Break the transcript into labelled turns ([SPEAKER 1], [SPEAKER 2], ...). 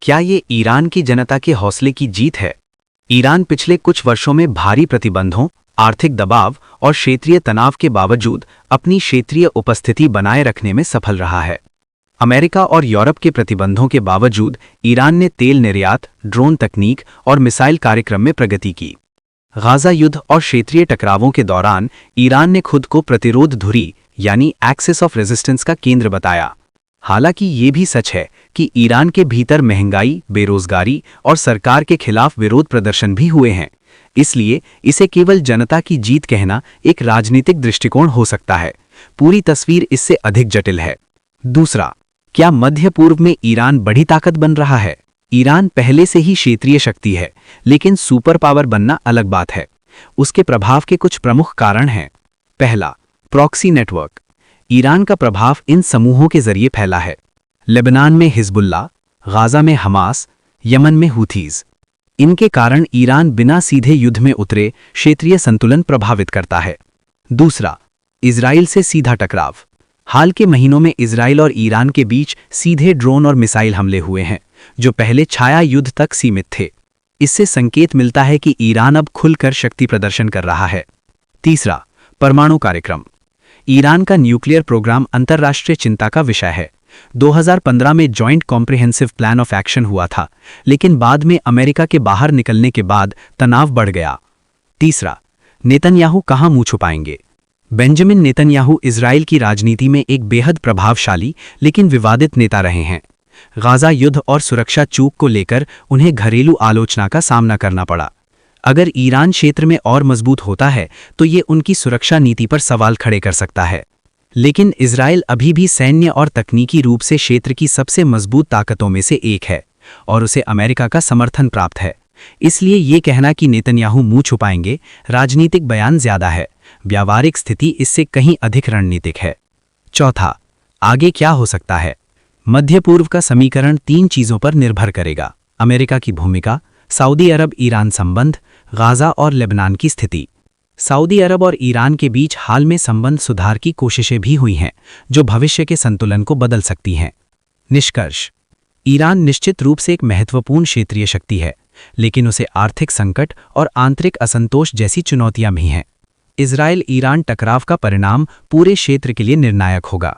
[SPEAKER 1] क्या ये ईरान की जनता के हौसले की जीत है? ईरान पिछले कुछ वर्षों में भारी प्रतिबंधों, आर्थिक दबाव और क्षेत्रीय तनाव के बावजूद अपनी क्षेत्रीय उपस्थिति बनाए रखने में सफल रहा है। अमेरिका और यूरोप के प्रतिबंधों के बावजूद ईरान ने तेल निर्यात, ड्रोन तकनीक और मिसाइल कार्यक्रम में प्रगति की। गाजा युद्ध और क्षेत्रीय टकरावों के दौरान ईरान ने खुद को प्रतिरोध धुरी यानी एक्सिस ऑफ रेजिस्टेंस का केंद्र बताया। हालांकि ये भी सच है कि ईरान के भीतर महंगाई, बेरोजगारी और सरकार के खिलाफ विरोध प्रदर्शन भी हुए हैं। इसलिए इसे केवल जनता की जीत कहना एक राजनीतिक दृष्टिकोण हो सकता है। पूरी तस्वीर इससे अधिक जटिल है। दूसरा, क्या मध्य पूर्व में ईरान बड़ी ताकत बन रहा है? ईरान पहले से ही क्षेत्रीय शक्ति है, लेकिन सुपर पावर बनना अलग बात है। उसके प्रभाव के कुछ प्रमुख कारण हैं। पहला, प्रॉक्सी नेटवर्क। ईरान का प्रभाव इन समूहों के जरिए फैला है। लेबनान में हिजबुल्लाह, गाजा में हमास, यमन में हूथीज। इनके कारण ईरान बिना सीधे युद्ध में उतरे क्षेत्रीय संतुलन प्रभावित करता है। दूसरा, इजराइल से सीधा टकराव। हाल के महीनों में इजराइल और ईरान के बीच सीधे ड्रोन और मिसाइल हमले हुए हैं, जो पहले छाया युद्ध तक सीमित थे। इससे संकेत मिलता है कि ईरान अब खुलकर शक्ति प्रदर्शन कर रहा है। तीसरा, परमाणु कार्यक्रम। ईरान का न्यूक्लियर प्रोग्राम अंतर्राष्ट्रीय चिंता का विषय है। 2015 में joint comprehensive plan of action हुआ था, लेकिन बाद में अमेरिका के बाहर निकलने के बाद तनाव बढ़ गया। तीसरा, नेतन्याहू कहां मुंह छुपाएंगे? बेंजामिन नेतन्याहू इजराइल की राजनीति में एक बेहद प्रभावशाली लेकिन विवादित नेता रहे हैं। गाजा युद्ध और सुरक्षा चूक को लेकर उन्हें घरेलू आलोचना का सामना करना पड़ा। अगर ईरान क्षेत्र में और मजबूत होता है तो ये उनकी सुरक्षा नीति पर सवाल खड़े कर सकता है। लेकिन इजराइल अभी भी सैन्य और तकनीकी रूप से क्षेत्र की सबसे मजबूत ताकतों में से एक है और उसे अमेरिका का समर्थन प्राप्त है। इसलिए ये कहना कि नेतन्याहू मुंह छुपाएंगे राजनीतिक बयान ज्यादा है। व्यावहारिक स्थिति इससे कहीं अधिक रणनीतिक है। चौथा, आगे क्या हो सकता है? मध्य पूर्व का समीकरण 3 चीजों पर निर्भर करेगा: अमेरिका की भूमिका, सऊदी अरब ईरान संबंध, गाजा और लेबनान की स्थिति। सऊदी अरब और ईरान के बीच हाल में संबंध सुधार की कोशिशें भी हुई हैं, जो भविष्य के संतुलन को बदल सकती हैं। निष्कर्ष, ईरान निश्चित रूप से एक महत्वपूर्ण क्षेत्रीय शक्ति है, लेकिन उसे आर्थिक संकट और आंतरिक असंतोष जैसी चुनौतियां भी हैं। इजराइल ईरान टकराव का परिणाम पूरे क्षेत्र के लिए निर्णायक होगा।